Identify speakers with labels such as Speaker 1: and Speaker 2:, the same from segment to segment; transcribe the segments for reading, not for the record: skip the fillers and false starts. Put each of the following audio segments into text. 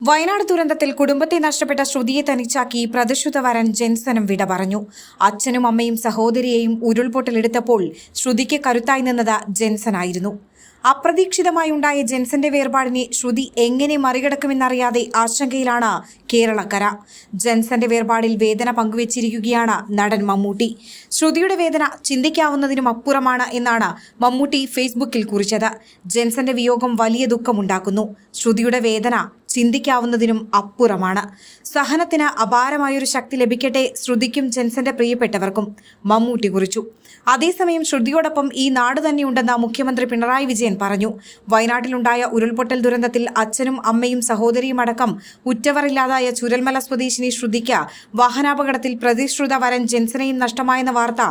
Speaker 1: വയനാട് ദുരന്തത്തിൽ കുടുംബത്തെ നഷ്ടപ്പെട്ട ശ്രുതിയെ തനിച്ചാക്കി പ്രതിശ്രുത വരൻ ജെൻസനും വിട പറഞ്ഞു. അച്ഛനും അമ്മയും സഹോദരിയെയും ഉരുൾപൊട്ടലെടുത്തപ്പോൾ ശ്രുതിക്ക് കരുത്തായി നിന്നത് ജെൻസനായിരുന്നു. അപ്രതീക്ഷിതമായുണ്ടായ ജെൻസന്റെ വേർപാടിനെ ശ്രുതി എങ്ങനെ മറികടക്കുമെന്നറിയാതെ ആശങ്കയിലാണ് കേരളക്കര. ജെൻസന്റെ വേർപാടിൽ വേദന പങ്കുവച്ചിരിക്കുകയാണ് നടൻ മമ്മൂട്ടി. ശ്രുതിയുടെ വേദന ചിന്തിക്കാവുന്നതിനും അപ്പുറമാണ് എന്നാണ് മമ്മൂട്ടി ഫേസ്ബുക്കിൽ കുറിച്ചത്. ജെൻസന്റെ വിയോഗം വലിയ ദുഃഖമുണ്ടാക്കുന്നു. ശ്രുതിയുടെ വേദന ചിന്തിക്കാവുന്നതിനും അപ്പുറമാണ്. സഹനത്തിന് അപാരമായൊരു ശക്തി ലഭിക്കട്ടെ ശ്രുതിക്കും ജെൻസന്റെ പ്രിയപ്പെട്ടവർക്കും, മമ്മൂട്ടി കുറിച്ചു. അതേസമയം ശ്രുതിയോടൊപ്പം ഈ നാട് തന്നെയുണ്ടെന്ന് മുഖ്യമന്ത്രി പിണറായി വിജയൻ പറഞ്ഞു. വയനാട്ടിലുണ്ടായ ഉരുൾപൊട്ടൽ ദുരന്തത്തിൽ അച്ഛനും അമ്മയും സഹോദരിയും അടക്കം ഉറ്റവറില്ലാതായ ചുരൽമല സ്വദേശിനി ശ്രുതിക്ക് വാഹനാപകടത്തിൽ പ്രതിശ്രുത വരൻ ജെൻസനെയും നഷ്ടമായെന്ന വാർത്ത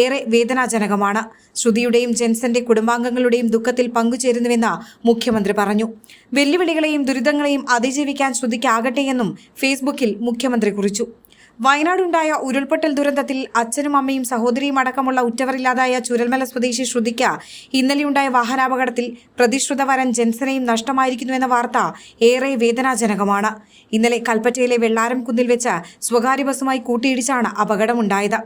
Speaker 1: ഏറെ വേദനാജനകമാണ്. ശ്രുതിയുടെയും ജെൻസന്റെ കുടുംബാംഗങ്ങളുടെയും ദുഃഖത്തിൽ പങ്കുചേരുന്നുവെന്ന് മുഖ്യമന്ത്രി പറഞ്ഞു. വെല്ലുവിളികളെയും ദുരിതങ്ങളെയും അതിജീവിക്കാൻ ശ്രുതിക്കാകട്ടെയെന്നും ഫേസ്ബുക്കിൽ മുഖ്യമന്ത്രി കുറിച്ചു. വയനാടുണ്ടായ ഉരുൾപൊട്ടൽ ദുരന്തത്തിൽ അച്ഛനും അമ്മയും സഹോദരിയും അടക്കമുള്ള ഉറ്റവറില്ലാതായ ചുരൽമല സ്വദേശി ശ്രുതിക്ക് ഇന്നലെയുണ്ടായ വാഹനാപകടത്തിൽ പ്രതിശ്രുത വരൻ ജെൻസനെയും നഷ്ടമായിരിക്കുന്നുവെന്ന വാർത്ത ഏറെ വേദനാജനകമാണ്. ഇന്നലെ കൽപ്പറ്റയിലെ വെള്ളാരം കുന്നിൽ വെച്ച് സ്വകാര്യ ബസുമായി കൂട്ടിയിടിച്ചാണ് അപകടമുണ്ടായത്.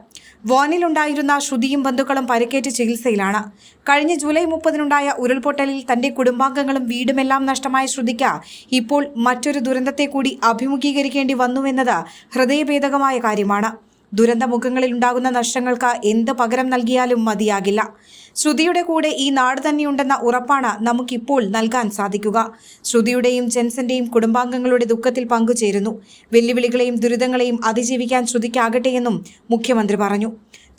Speaker 1: വാനിലുണ്ടായിരുന്ന ശ്രുതിയും ബന്ധുക്കളും പരിക്കേറ്റ് ചികിത്സയിലാണ്. കഴിഞ്ഞ ജൂലൈ 30-നുണ്ടായ ഉരുൾപൊട്ടലിൽ തന്റെ കുടുംബാംഗങ്ങളും വീടുമെല്ലാം നഷ്ടമായ ശ്രുതിക്ക് ഇപ്പോൾ മറ്റൊരു ദുരന്തത്തെ കൂടി അഭിമുഖീകരിക്കേണ്ടി വന്നുവെന്നത് ഹൃദയഭേദകമായ കാര്യമാണ്. ദുരന്തമുഖങ്ങളിൽ ഉണ്ടാകുന്ന നഷ്ടങ്ങൾക്ക് എന്ത് പകരം നൽകിയാലും മതിയാകില്ല. ശ്രുതിയുടെ കൂടെ ഈ നാട് തന്നെയുണ്ടെന്ന ഉറപ്പാണ് നമുക്കിപ്പോൾ നൽകാൻ സാധിക്കുക. ശ്രുതിയുടെയും ജെൻസന്റെയും കുടുംബാംഗങ്ങളുടെ ദുഃഖത്തിൽ പങ്കുചേരുന്നു. വെല്ലുവിളികളെയും ദുരിതങ്ങളെയും അതിജീവിക്കാൻ ശ്രുതിക്കാകട്ടെയെന്നും മുഖ്യമന്ത്രി പറഞ്ഞു.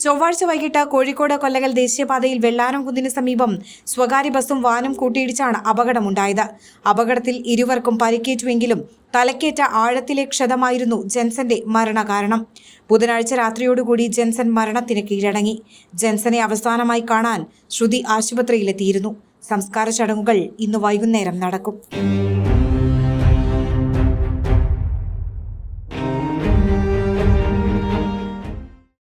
Speaker 1: ചൊവ്വാഴ്ച വൈകിട്ട് കോഴിക്കോട് കൊല്ലകൽ ദേശീയപാതയിൽ വെള്ളാരം കുന്നിന് സമീപം സ്വകാര്യ ബസും വാനും കൂട്ടിയിടിച്ചാണ് അപകടമുണ്ടായത്. അപകടത്തിൽ ഇരുവർക്കും പരിക്കേറ്റുവെങ്കിലും തലക്കേറ്റ ആഴത്തിലെ ക്ഷതമായിരുന്നു ജെൻസന്റെ മരണകാരണം. ബുധനാഴ്ച രാത്രിയോടുകൂടി ജെൻസൻ മരണത്തിന് കീഴടങ്ങി. ജെൻസനെ അവസാനമായി കാണാൻ ശ്രുതി ആശുപത്രിയിലെത്തിയിരുന്നു. സംസ്കാര ചടങ്ങുകൾ ഇന്ന് വൈകുന്നേരം നടക്കും.